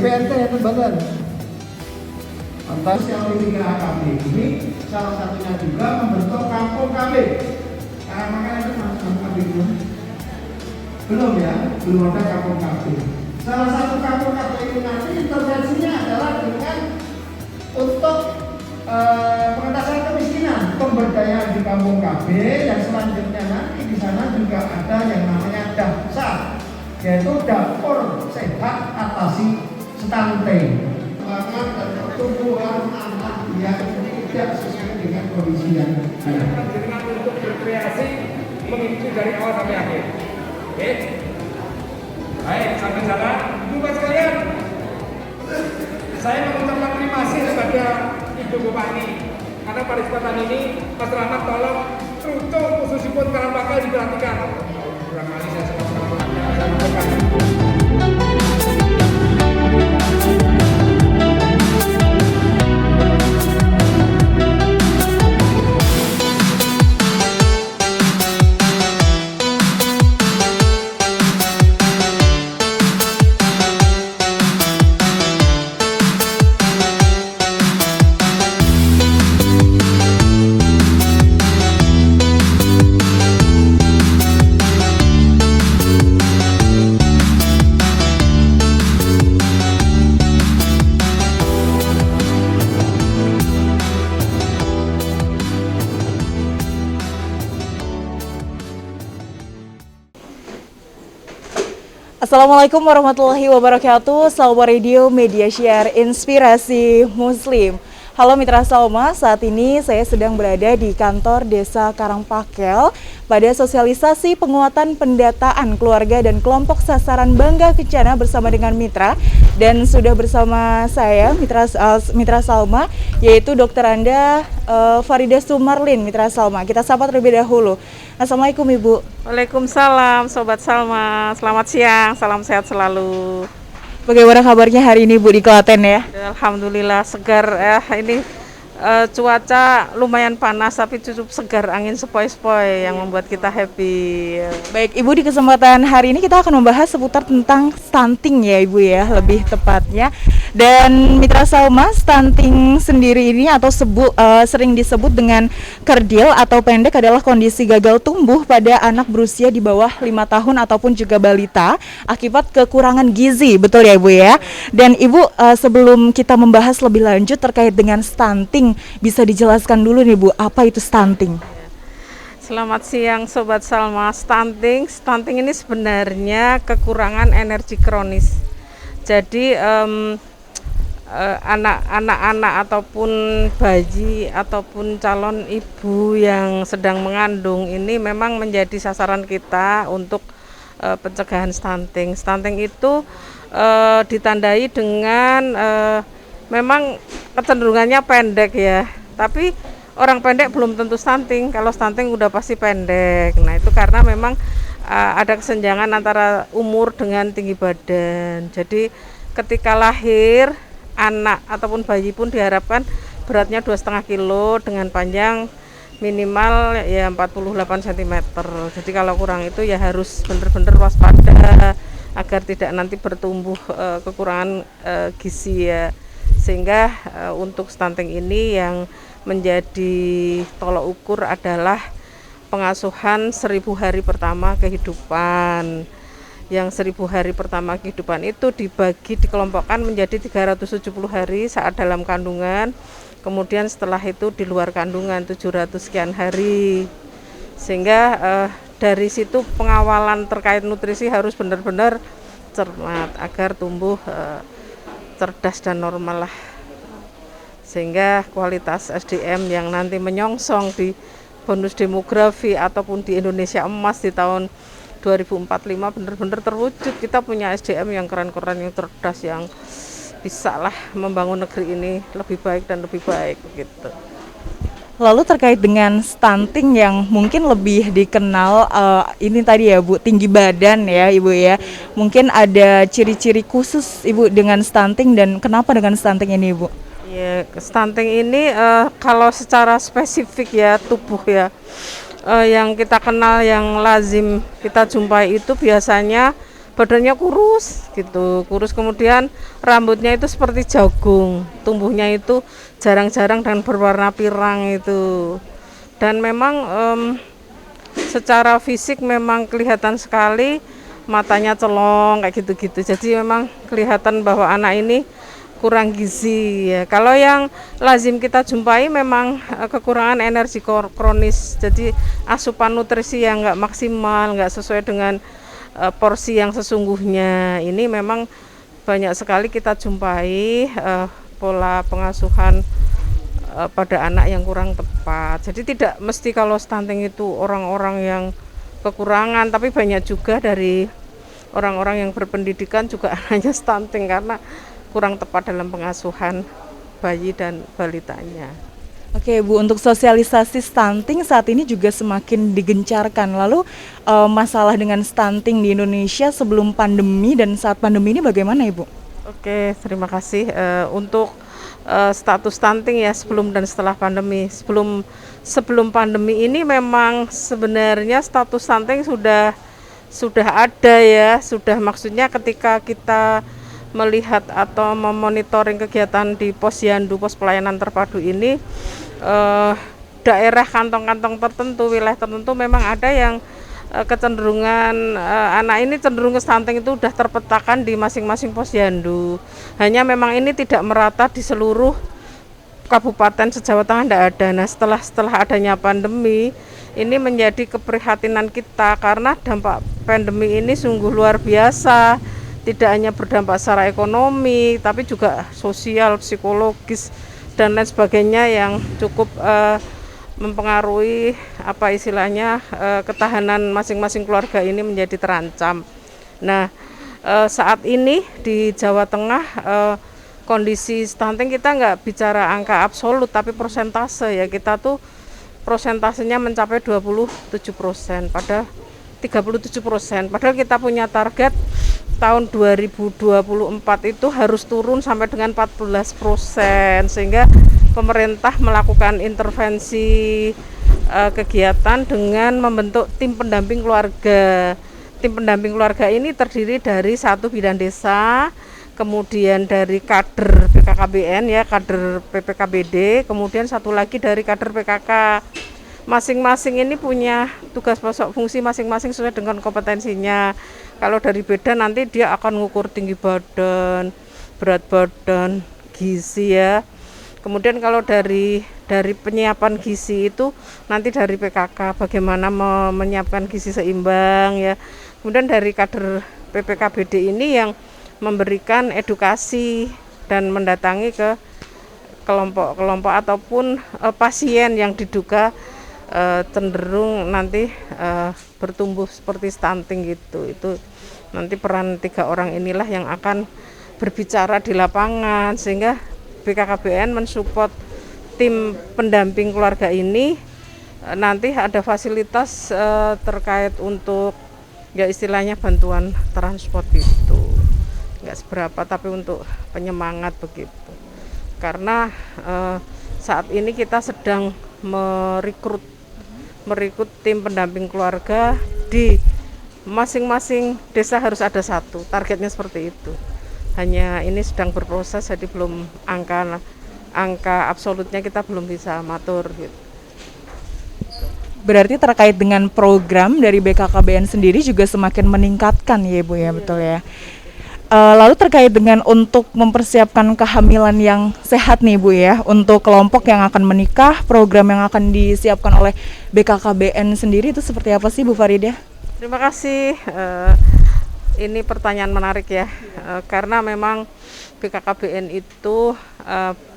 PNT itu benar. Lantas yang ketiga KB ini salah satunya juga membentuk kampung KB. Karena makanya itu masuk kampung KB belum ya, belum ada kampung KB. Salah satu kampung KB ini nanti intervensinya adalah dengan untuk pengentasan kemiskinan, pemberdayaan di kampung KB, yang selanjutnya nanti di sana juga ada yang namanya DAPSA, yaitu dapur sehat atasi stunting. Bahkan dan pertumbuhan anak yang tidak sesuai dengan kondisi yang ada. Dengan untuk berkreasi mengikuti dari awal sampai akhir. Oke? Baik, sampai sana. Juga sekalian, saya mengucapkan terima kasih kepada Ibu Bupati karena pariwisata ini masyarakat tolong untuk khususipun Karang Bakal diperhatikan. Kurang kali saya Assalamualaikum warahmatullahi wabarakatuh. Salwa Radio Media Share Inspirasi Muslim. Halo Mitra Salma, saat ini saya sedang berada di kantor Desa Karangpakel pada sosialisasi penguatan pendataan keluarga dan kelompok sasaran Bangga Kencana bersama dengan Mitra, dan sudah bersama saya Mitra Salma, yaitu Dr. Anda Farida Sumarlin. Mitra Salma, kita sapa terlebih dahulu. Assalamualaikum Ibu. Waalaikumsalam Sobat Salma, selamat siang, salam sehat selalu. Bagaimana kabarnya hari ini Bu di Klaten ya? Alhamdulillah segar ini cuaca lumayan panas tapi cukup segar, angin sepoi-sepoi yang membuat kita happy. Baik Ibu, di kesempatan hari ini kita akan membahas seputar tentang stunting ya Ibu ya, lebih tepatnya. Dan Mitra Salma, stunting sendiri ini atau sering disebut dengan kerdil atau pendek adalah kondisi gagal tumbuh pada anak berusia di bawah 5 tahun ataupun juga balita akibat kekurangan gizi, betul ya Ibu ya? Dan Ibu, sebelum kita membahas lebih lanjut terkait dengan stunting, bisa dijelaskan dulu nih Bu, apa itu stunting? Selamat siang Sobat Salma. Stunting ini sebenarnya kekurangan energi kronis. Jadi anak-anak ataupun bayi ataupun calon ibu yang sedang mengandung ini memang menjadi sasaran kita untuk pencegahan stunting. Stunting itu ditandai dengan memang kecenderungannya pendek ya, tapi orang pendek belum tentu stunting. Kalau stunting udah pasti pendek. Nah itu karena memang ada kesenjangan antara umur dengan tinggi badan. Jadi ketika lahir anak ataupun bayi pun diharapkan beratnya 2,5 kilo dengan panjang minimal ya 48 cm. Jadi kalau kurang itu ya harus benar-benar waspada agar tidak nanti bertumbuh kekurangan gizi ya. Sehingga untuk stunting ini yang menjadi tolok ukur adalah pengasuhan 1000 hari pertama kehidupan. Yang 1000 hari pertama kehidupan itu dikelompokkan menjadi 370 hari saat dalam kandungan, kemudian setelah itu di luar kandungan 700 sekian hari. Sehingga dari situ pengawalan terkait nutrisi harus benar-benar cermat agar tumbuh cerdas dan normal lah. Sehingga kualitas SDM yang nanti menyongsong di bonus demografi ataupun di Indonesia Emas di tahun 2045 benar-benar terwujud. Kita punya SDM yang keren-keren, yang cerdas, yang bisa lah membangun negeri ini lebih baik dan lebih baik gitu. Lalu terkait dengan stunting yang mungkin lebih dikenal ini tadi ya Bu, tinggi badan ya Ibu ya. Mungkin ada ciri-ciri khusus Ibu dengan stunting, dan kenapa dengan stunting ini Ibu? Ya, stunting ini kalau secara spesifik ya tubuh ya, yang kita kenal yang lazim kita jumpai itu biasanya badannya kurus gitu, kurus, kemudian rambutnya itu seperti jagung, tumbuhnya itu jarang-jarang dan berwarna pirang itu. Dan memang secara fisik memang kelihatan sekali, matanya celong kayak gitu-gitu. Jadi memang kelihatan bahwa anak ini kurang gizi ya. Kalau yang lazim kita jumpai memang kekurangan energi kronis. Jadi asupan nutrisi yang nggak maksimal, nggak sesuai dengan porsi yang sesungguhnya. Ini memang banyak sekali kita jumpai pola pengasuhan pada anak yang kurang tepat. Jadi tidak mesti kalau stunting itu orang-orang yang kekurangan, tapi banyak juga dari orang-orang yang berpendidikan juga anaknya stunting karena kurang tepat dalam pengasuhan bayi dan balitanya. Oke Bu, untuk sosialisasi stunting saat ini juga semakin digencarkan. Lalu masalah dengan stunting di Indonesia sebelum pandemi dan saat pandemi ini bagaimana Ibu? Oke, terima kasih. Untuk status stunting ya sebelum dan setelah pandemi. Sebelum pandemi ini memang sebenarnya status stunting sudah ada ya, sudah, maksudnya ketika kita melihat atau memonitoring kegiatan di posyandu, pos pelayanan terpadu ini, daerah kantong-kantong tertentu, wilayah tertentu memang ada yang kecenderungan anak ini cenderung ke stunting itu sudah terpetakan di masing-masing posyandu. Hanya memang ini tidak merata di seluruh kabupaten se-Jawa Tengah, tidak ada. Nah, setelah adanya pandemi ini menjadi keprihatinan kita karena dampak pandemi ini sungguh luar biasa. Tidak hanya berdampak secara ekonomi, tapi juga sosial, psikologis, dan lain sebagainya yang cukup mempengaruhi ketahanan masing-masing keluarga ini menjadi terancam. Nah, saat ini di Jawa Tengah kondisi stunting kita nggak bicara angka absolut, tapi persentase ya, kita tuh prosentasenya mencapai 27%, pada 37%. Padahal kita punya target tahun 2024 itu harus turun sampai dengan 14%, sehingga pemerintah melakukan intervensi kegiatan dengan membentuk tim pendamping keluarga. Tim pendamping keluarga ini terdiri dari 1 bidan desa, kemudian dari kader BKKBN ya, kader PPKBD, kemudian 1 lagi dari kader PKK. Masing-masing ini punya tugas pokok fungsi masing-masing sesuai dengan kompetensinya. Kalau dari beda nanti dia akan mengukur tinggi badan, berat badan, gizi ya. Kemudian kalau dari penyiapan gizi itu nanti dari PKK bagaimana menyiapkan gizi seimbang ya. Kemudian dari kader PPKBD ini yang memberikan edukasi dan mendatangi ke kelompok-kelompok ataupun pasien yang diduga cenderung nanti bertumbuh seperti stunting gitu. Itu nanti peran 3 orang inilah yang akan berbicara di lapangan, sehingga BKKBN mensupport tim pendamping keluarga ini. Nanti ada fasilitas terkait untuk ya istilahnya bantuan transport itu, nggak seberapa, tapi untuk penyemangat begitu. Karena saat ini kita sedang merekrut tim pendamping keluarga di masing-masing desa, harus ada 1, targetnya seperti itu. Hanya ini sedang berproses, jadi belum angka absolutnya kita belum bisa matur gitu. Berarti terkait dengan program dari BKKBN sendiri juga semakin meningkatkan ya Ibu ya, betul ya. Lalu terkait dengan untuk mempersiapkan kehamilan yang sehat nih Bu ya, untuk kelompok yang akan menikah, program yang akan disiapkan oleh BKKBN sendiri itu seperti apa sih Bu Faridah? Terima kasih, ini pertanyaan menarik ya, karena memang BKKBN itu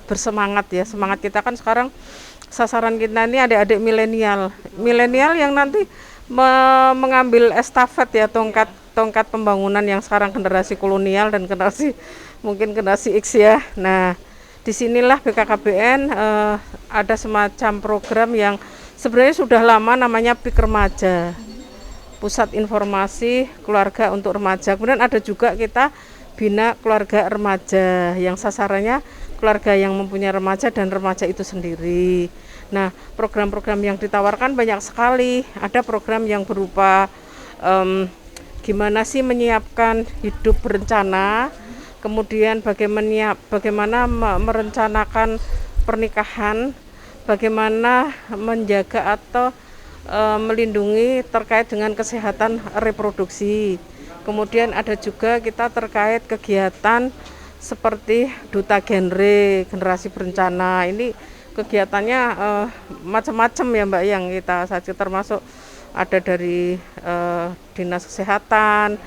bersemangat ya, semangat kita kan sekarang sasaran kita ini adik-adik milenial yang nanti mengambil estafet ya, tongkat pembangunan yang sekarang generasi kolonial dan generasi X ya. Nah, disinilah BKKBN ada semacam program yang sebenarnya sudah lama, namanya PIK Remaja, Pusat Informasi Keluarga untuk Remaja. Kemudian ada juga kita bina keluarga remaja yang sasarannya keluarga yang mempunyai remaja dan remaja itu sendiri. Nah, program-program yang ditawarkan banyak sekali. Ada program yang berupa gimana sih menyiapkan hidup berencana, kemudian bagaimana merencanakan pernikahan, bagaimana menjaga atau melindungi terkait dengan kesehatan reproduksi. Kemudian ada juga kita terkait kegiatan seperti duta generasi berencana. Ini kegiatannya macam-macam ya Mbak, yang kita saja termasuk ada dari Dinas Kesehatan,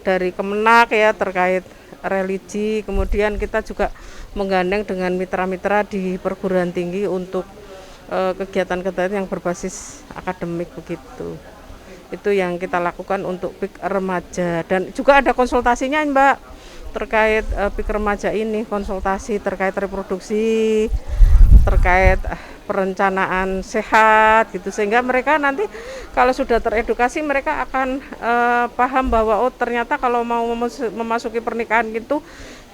dari Kemenak ya terkait religi, kemudian kita juga menggandeng dengan mitra-mitra di perguruan tinggi untuk kegiatan-kegiatan yang berbasis akademik begitu. Itu yang kita lakukan untuk PIK remaja, dan juga ada konsultasinya Mbak terkait PIK remaja ini, konsultasi terkait reproduksi, terkait perencanaan sehat gitu, sehingga mereka nanti kalau sudah teredukasi mereka akan paham bahwa oh ternyata kalau mau memasuki pernikahan itu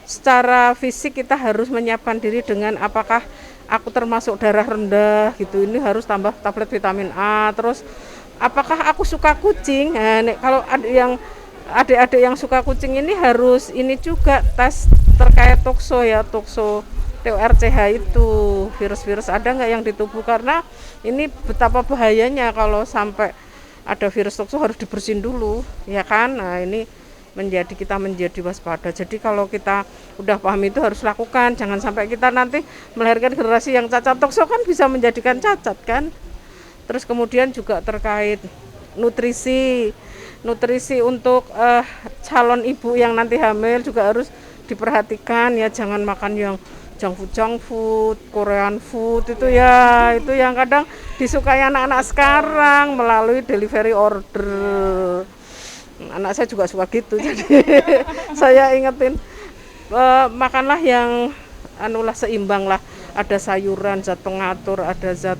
secara fisik kita harus menyiapkan diri dengan apakah aku termasuk darah rendah gitu, ini harus tambah tablet vitamin A, terus apakah aku suka kucing. Nah, kalau ada yang adik-adik yang suka kucing ini harus ini juga tes terkait tokso ya, tokso TORCH itu, virus-virus ada nggak yang di tubuh, karena ini betapa bahayanya kalau sampai ada virus tokso harus dibersihin dulu ya kan. Nah ini kita menjadi waspada. Jadi kalau kita udah paham itu harus lakukan, jangan sampai kita nanti melahirkan generasi yang cacat. Tokso kan bisa menjadikan cacat kan. Terus kemudian juga terkait nutrisi untuk calon ibu yang nanti hamil juga harus diperhatikan ya, jangan makan yang junk food, Korean food itu ya, itu yang kadang disukai anak-anak sekarang melalui delivery order. Anak saya juga suka gitu, jadi saya ingetin makanlah yang seimbang lah, ada sayuran, zat pengatur, ada zat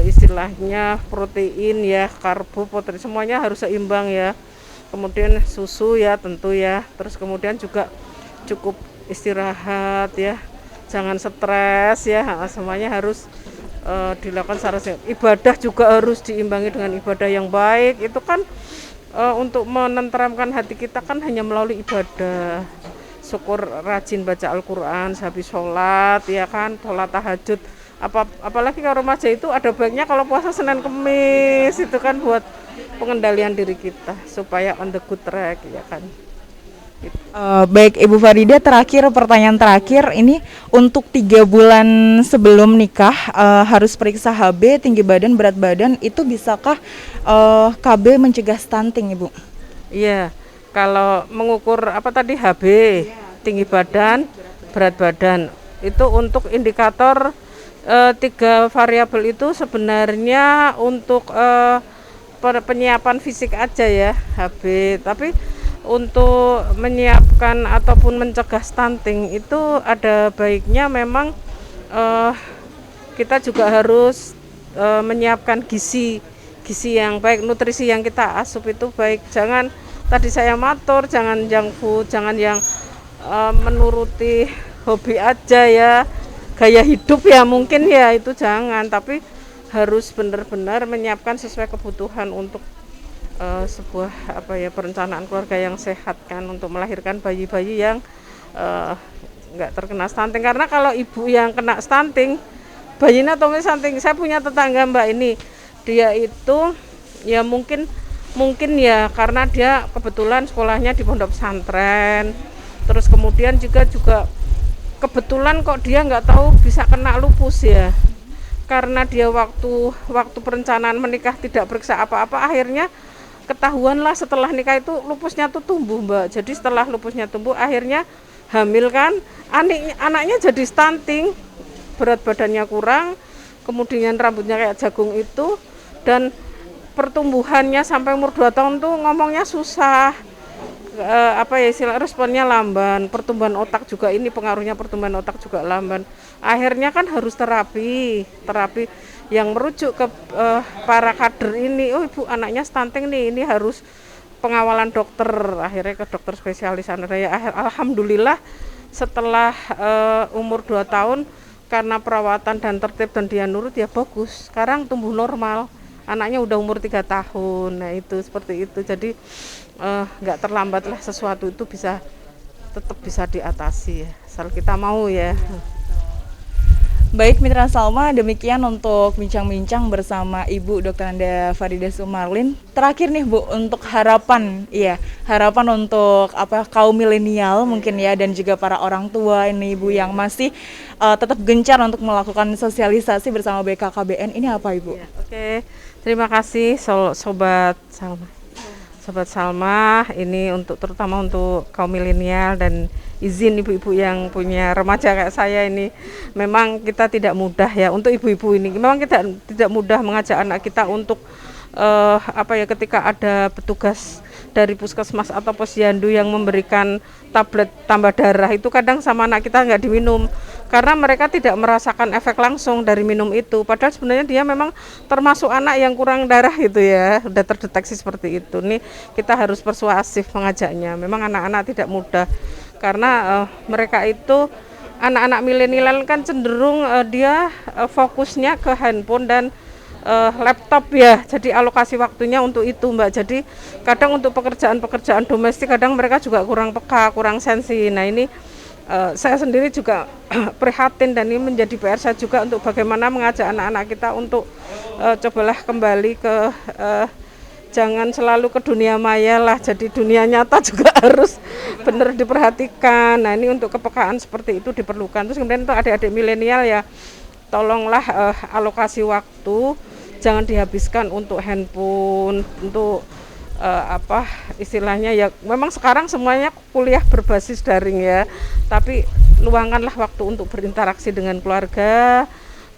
istilahnya protein ya, karbo, protein, semuanya harus seimbang ya. Kemudian susu ya tentu ya, terus kemudian juga cukup istirahat ya, jangan stres ya, semuanya harus dilakukan secara sehat. Ibadah juga harus diimbangi dengan ibadah yang baik, itu kan untuk menenteramkan hati kita kan hanya melalui ibadah. Syukur rajin baca Al-Quran, habis sholat ya kan, sholat tahajud. Apalagi kalau remaja itu ada baiknya kalau puasa Senin Kemis, itu kan buat pengendalian diri kita supaya on the good track ya kan. Baik Ibu Farida, pertanyaan terakhir ini, untuk 3 bulan sebelum nikah harus periksa HB, tinggi badan, berat badan, itu bisakah KB mencegah stunting Ibu? Iya, kalau mengukur HB, tinggi badan, berat badan, itu untuk indikator 3 variabel itu sebenarnya untuk penyiapan fisik aja ya HB, tapi untuk menyiapkan ataupun mencegah stunting itu ada baiknya memang kita juga harus menyiapkan gizi yang baik, nutrisi yang kita asup itu baik. Jangan tadi saya matur, jangan junk food, jangan yang menuruti hobi aja ya, gaya hidup ya mungkin ya, itu jangan, tapi harus benar-benar menyiapkan sesuai kebutuhan untuk sebuah perencanaan keluarga yang sehat kan, untuk melahirkan bayi-bayi yang nggak terkena stunting. Karena kalau ibu yang kena stunting, bayinya otomatis stunting. Saya punya tetangga Mbak ini, dia itu ya mungkin ya karena dia kebetulan sekolahnya di pondok pesantren, terus kemudian juga kebetulan kok dia nggak tahu bisa kena lupus ya, karena dia waktu perencanaan menikah tidak periksa apa-apa, akhirnya ketahuanlah setelah nikah itu lupusnya tuh tumbuh Mbak. Jadi setelah lupusnya tumbuh akhirnya hamil kan, anaknya jadi stunting, berat badannya kurang, kemudian rambutnya kayak jagung itu, dan pertumbuhannya sampai umur 2 tahun tuh ngomongnya susah, responnya lamban, pertumbuhan otak juga, ini pengaruhnya pertumbuhan otak juga lamban. Akhirnya kan harus terapi yang merujuk ke para kader ini, oh ibu anaknya stunting nih, ini harus pengawalan dokter, akhirnya ke dokter spesialis anak. Alhamdulillah setelah umur 2 tahun karena perawatan dan tertib dan dia nurut ya bagus, sekarang tumbuh normal, anaknya udah umur 3 tahun. Nah itu seperti itu, jadi nggak terlambat lah, sesuatu itu tetap bisa diatasi ya, asal kita mau ya. Baik Mitra Salma, demikian untuk bincang-bincang bersama Ibu Dr. Anda Farida Sumarlin. Terakhir nih Bu, untuk harapan untuk kaum milenial mungkin ya, dan juga para orang tua ini Ibu yang masih tetap gencar untuk melakukan sosialisasi bersama BKKBN, ini apa Ibu? Ya, oke, terima kasih Sobat Salma. Sobat Salma, ini terutama untuk kaum milenial, dan izin ibu-ibu yang punya remaja kayak saya ini, memang kita tidak mudah ya untuk ibu-ibu ini. Memang kita tidak mudah mengajak anak kita untuk ketika ada petugas dari puskesmas atau posyandu yang memberikan tablet tambah darah, itu kadang sama anak kita nggak diminum karena mereka tidak merasakan efek langsung dari minum itu, padahal sebenarnya dia memang termasuk anak yang kurang darah gitu ya, udah terdeteksi seperti itu. Nih kita harus persuasif mengajaknya. Memang anak-anak tidak mudah karena mereka itu anak-anak milenial kan cenderung dia fokusnya ke handphone dan laptop ya, jadi alokasi waktunya untuk itu Mbak. Jadi kadang untuk pekerjaan domestik kadang mereka juga kurang peka, kurang sensi. Nah ini saya sendiri juga prihatin, dan ini menjadi PR saya juga untuk bagaimana mengajak anak-anak kita untuk cobalah kembali ke jangan selalu ke dunia maya lah, jadi dunia nyata juga harus benar diperhatikan. Nah ini untuk kepekaan seperti itu diperlukan. Terus kemudian untuk adik-adik milenial ya, tolonglah alokasi waktu jangan dihabiskan untuk handphone, untuk istilahnya ya, memang sekarang semuanya kuliah berbasis daring ya, tapi luangkanlah waktu untuk berinteraksi dengan keluarga.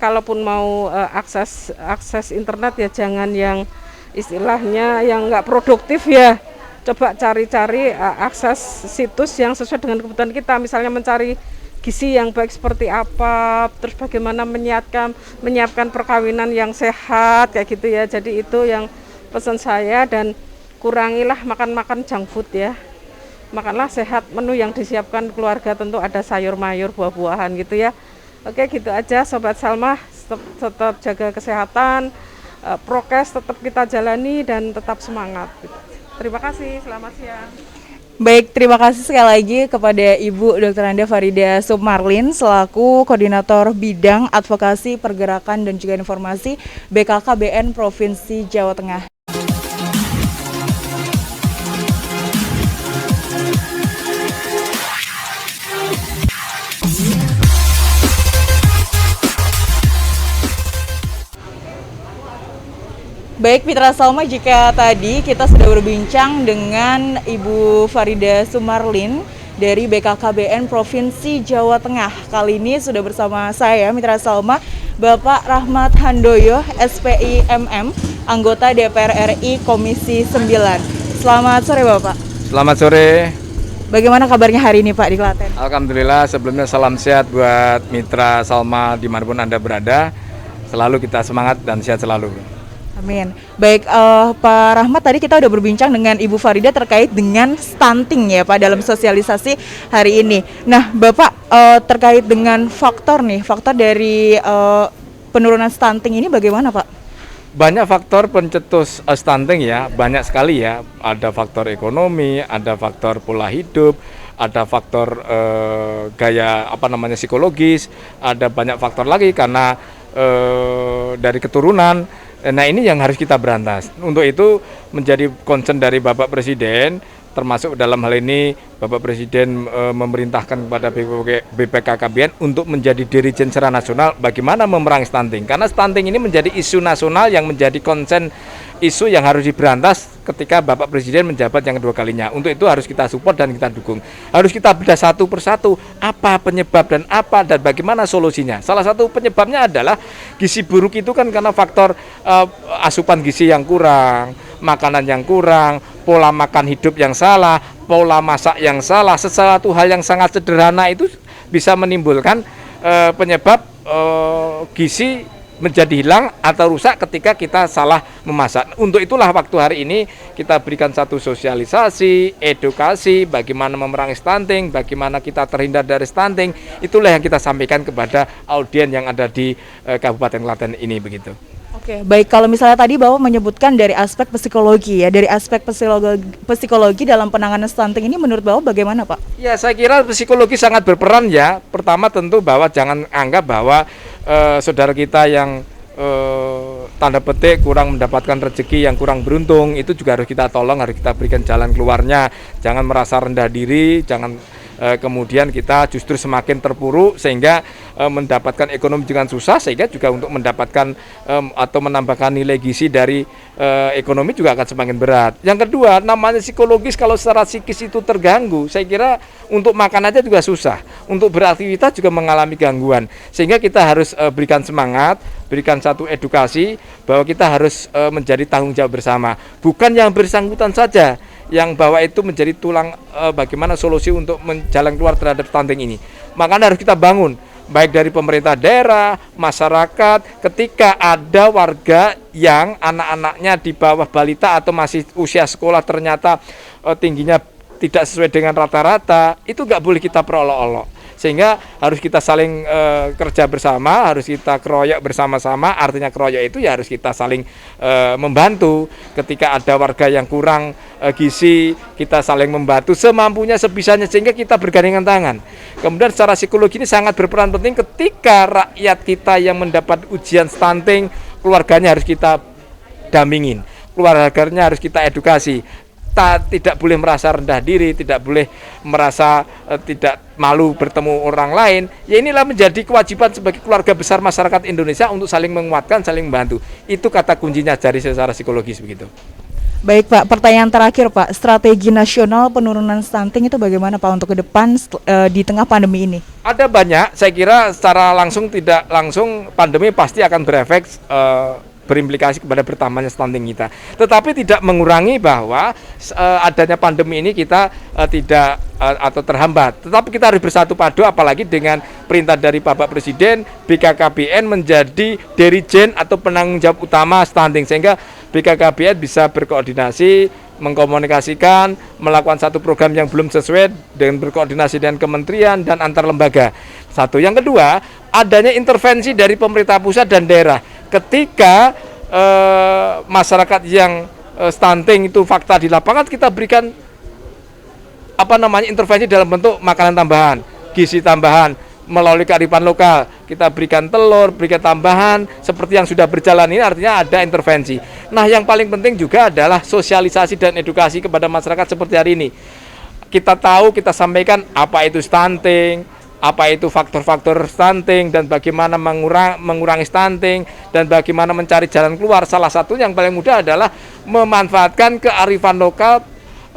Kalaupun mau akses internet ya jangan yang istilahnya yang nggak produktif ya, coba cari-cari akses situs yang sesuai dengan kebutuhan kita, misalnya mencari gizi yang baik seperti apa, terus bagaimana menyiapkan perkawinan yang sehat kayak gitu ya. Jadi itu yang pesan saya, dan kurangilah makan junk food ya, makanlah sehat, menu yang disiapkan keluarga tentu ada sayur mayur, buah-buahan gitu ya. Oke, gitu aja Sobat Salma, tetap jaga kesehatan, prokes tetap kita jalani dan tetap semangat. Terima kasih, selamat siang. Baik, terima kasih sekali lagi kepada Ibu Dr. Anda Farida Sumarlin selaku Koordinator Bidang Advokasi Pergerakan dan juga Informasi BKKBN Provinsi Jawa Tengah. Baik Mitra Salma, jika tadi kita sudah berbincang dengan Ibu Farida Sumarlin dari BKKBN Provinsi Jawa Tengah. Kali ini sudah bersama saya Mitra Salma, Bapak Rahmat Handoyo, SPI MM, anggota DPR RI Komisi 9. Selamat sore Bapak. Selamat sore. Bagaimana kabarnya hari ini Pak di Klaten? Alhamdulillah, sebelumnya salam sehat buat Mitra Salma dimanapun Anda berada. Selalu kita semangat dan sehat selalu. Amin. Baik, Pak Rahmat, tadi kita udah berbincang dengan Ibu Farida terkait dengan stunting ya Pak dalam sosialisasi hari ini. Nah, Bapak terkait dengan faktor dari penurunan stunting ini bagaimana Pak? Banyak faktor pencetus stunting ya, banyak sekali ya. Ada faktor ekonomi, ada faktor pola hidup, ada faktor gaya psikologis, ada banyak faktor lagi karena dari keturunan. Nah ini yang harus kita berantas. Untuk itu menjadi concern dari Bapak Presiden, termasuk dalam hal ini Bapak Presiden memerintahkan kepada BPKKBN untuk menjadi dirijen secara nasional bagaimana memerangi stunting. Karena stunting ini menjadi isu nasional yang menjadi concern, isu yang harus diberantas ketika Bapak Presiden menjabat yang kedua kalinya. Untuk itu harus kita support dan kita dukung. Harus kita bedah satu persatu apa penyebab dan bagaimana solusinya. Salah satu penyebabnya adalah gizi buruk itu kan karena faktor asupan gizi yang kurang, makanan yang kurang, pola makan hidup yang salah, pola masak yang salah. Sesuatu hal yang sangat sederhana itu bisa menimbulkan penyebab gizi menjadi hilang atau rusak ketika kita salah memasak. Untuk itulah waktu hari ini kita berikan satu sosialisasi, edukasi, bagaimana memerangi stunting, bagaimana kita terhindar dari stunting. Itulah yang kita sampaikan kepada audiens yang ada di Kabupaten Klaten ini begitu. Oke, baik, kalau misalnya tadi Bapak menyebutkan dari aspek psikologi ya, dari aspek psikologi dalam penanganan stunting ini menurut Bapak bagaimana, Pak? Ya, saya kira psikologi sangat berperan ya. Pertama tentu bahwa jangan anggap bahwa saudara kita yang tanda petik kurang mendapatkan rezeki, yang kurang beruntung, itu juga harus kita tolong, harus kita berikan jalan keluarnya. Jangan merasa rendah diri, jangan kemudian kita justru semakin terpuruk sehingga mendapatkan ekonomi dengan susah, sehingga juga untuk mendapatkan atau menambahkan nilai gizi dari ekonomi juga akan semakin berat. Yang kedua, namanya psikologis, kalau secara psikis itu terganggu, saya kira untuk makan aja juga susah, untuk beraktivitas juga mengalami gangguan, sehingga kita harus berikan semangat, berikan satu edukasi bahwa kita harus menjadi tanggung jawab bersama, bukan yang bersangkutan saja yang bahwa itu menjadi tulang bagaimana solusi untuk jalan keluar terhadap stunting ini. Makanya harus kita bangun, baik dari pemerintah daerah, masyarakat, ketika ada warga yang anak-anaknya di bawah balita atau masih usia sekolah ternyata tingginya tidak sesuai dengan rata-rata, itu nggak boleh kita perolok-olok. Sehingga harus kita saling kerja bersama, harus kita keroyok bersama-sama. Artinya keroyok itu ya harus kita saling membantu. Ketika ada warga yang kurang gizi, kita saling membantu semampunya, sebisanya, sehingga kita bergandengan tangan. Kemudian secara psikologi ini sangat berperan penting ketika rakyat kita yang mendapat ujian stunting, keluarganya harus kita dampingin, keluarganya harus kita edukasi. Tidak boleh merasa rendah diri, tidak boleh merasa tidak malu bertemu orang lain. Ya, inilah menjadi kewajiban sebagai keluarga besar masyarakat Indonesia untuk saling menguatkan, saling membantu. Itu kata kuncinya dari secara psikologis begitu. Baik Pak, pertanyaan terakhir Pak, strategi nasional penurunan stunting itu bagaimana Pak untuk ke depan di tengah pandemi ini? Ada banyak, saya kira secara langsung tidak langsung pandemi pasti akan berefek berimplikasi kepada bertambahnya stunting kita. Tetapi tidak mengurangi bahwa adanya pandemi ini kita tidak atau terhambat. Tetapi kita harus bersatu padu, apalagi dengan perintah dari Bapak Presiden, BKKBN menjadi dirijen atau penanggung jawab utama stunting, sehingga BKKBN bisa berkoordinasi, mengkomunikasikan, melakukan satu program yang belum sesuai dengan berkoordinasi dengan kementerian dan antar lembaga. Satu. Yang kedua, adanya intervensi dari pemerintah pusat dan daerah. Ketika masyarakat yang stunting itu fakta di lapangan, kita berikan intervensi dalam bentuk makanan tambahan, gizi tambahan, melalui kearifan lokal. Kita berikan telur, berikan tambahan seperti yang sudah berjalan ini, artinya ada intervensi. Nah, yang paling penting juga adalah sosialisasi dan edukasi kepada masyarakat seperti hari ini. Kita tahu, kita sampaikan apa itu stunting, apa itu faktor-faktor stunting, dan bagaimana mengurangi stunting, dan bagaimana mencari jalan keluar. Salah satu yang paling mudah adalah memanfaatkan kearifan lokal,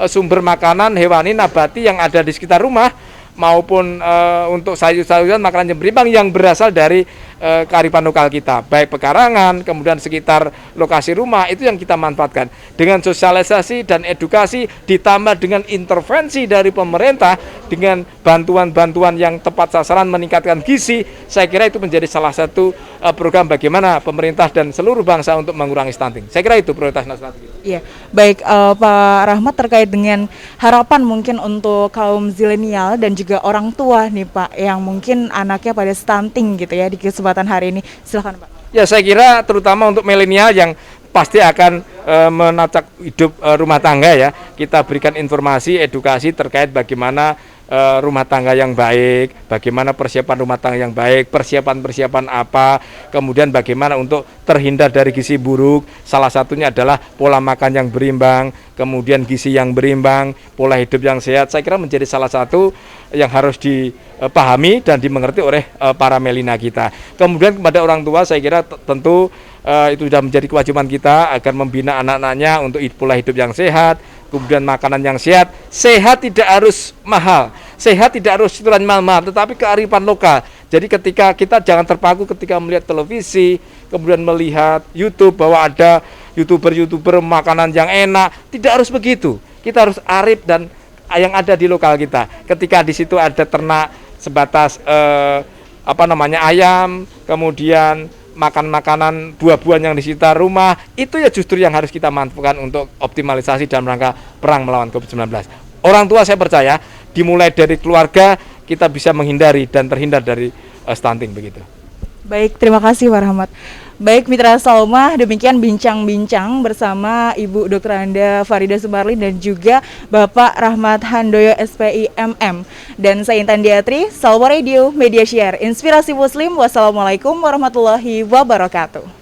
sumber makanan hewani nabati yang ada di sekitar rumah, maupun untuk sayur-sayuran, makanan yang berimbang yang berasal dari kearifan lokal kita, baik pekarangan, kemudian sekitar lokasi rumah, itu yang kita manfaatkan. Dengan sosialisasi dan edukasi ditambah dengan intervensi dari pemerintah, dengan bantuan-bantuan yang tepat sasaran meningkatkan gizi, saya kira itu menjadi salah satu program bagaimana pemerintah dan seluruh bangsa untuk mengurangi stunting. Saya kira itu prioritas nasional. Iya, baik Pak Rahmat, terkait dengan harapan mungkin untuk kaum zilenial dan juga orang tua nih Pak, yang mungkin anaknya pada stunting gitu ya di kesempatan hari ini, silakan Pak. Ya, saya kira terutama untuk milenial yang pasti akan menacak hidup rumah tangga ya, kita berikan informasi, edukasi terkait bagaimana rumah tangga yang baik, bagaimana persiapan rumah tangga yang baik, persiapan-persiapan apa, kemudian bagaimana untuk terhindar dari gizi buruk. Salah satunya adalah pola makan yang berimbang, kemudian gizi yang berimbang, pola hidup yang sehat. Saya kira menjadi salah satu yang harus dipahami dan dimengerti oleh para melina kita. Kemudian kepada orang tua, saya kira tentu itu sudah menjadi kewajiban kita agar membina anak-anaknya untuk pola hidup yang sehat, kemudian makanan yang sehat. Sehat tidak harus mahal, sehat tidak harus aturan mahal, tetapi kearifan lokal. Jadi ketika kita jangan terpaku ketika melihat televisi, kemudian melihat YouTube bahwa ada YouTuber makanan yang enak, tidak harus begitu. Kita harus arif dan yang ada di lokal kita. Ketika di situ ada ternak sebatas ayam, kemudian makan makanan buah-buahan yang di sekitar rumah, itu ya justru yang harus kita manfaatkan untuk optimalisasi dalam rangka perang melawan COVID-19. Orang tua, saya percaya dimulai dari keluarga kita bisa menghindari dan terhindar dari stunting begitu. Baik, terima kasih Pak Rahmat. Baik Mitra Salma, demikian bincang-bincang bersama Ibu Dr. Anda Farida Sumarli dan juga Bapak Rahmat Handoyo SPI MM. Dan saya Intan Diatri, Salwa Radio Media Share Inspirasi Muslim. Wassalamualaikum warahmatullahi wabarakatuh.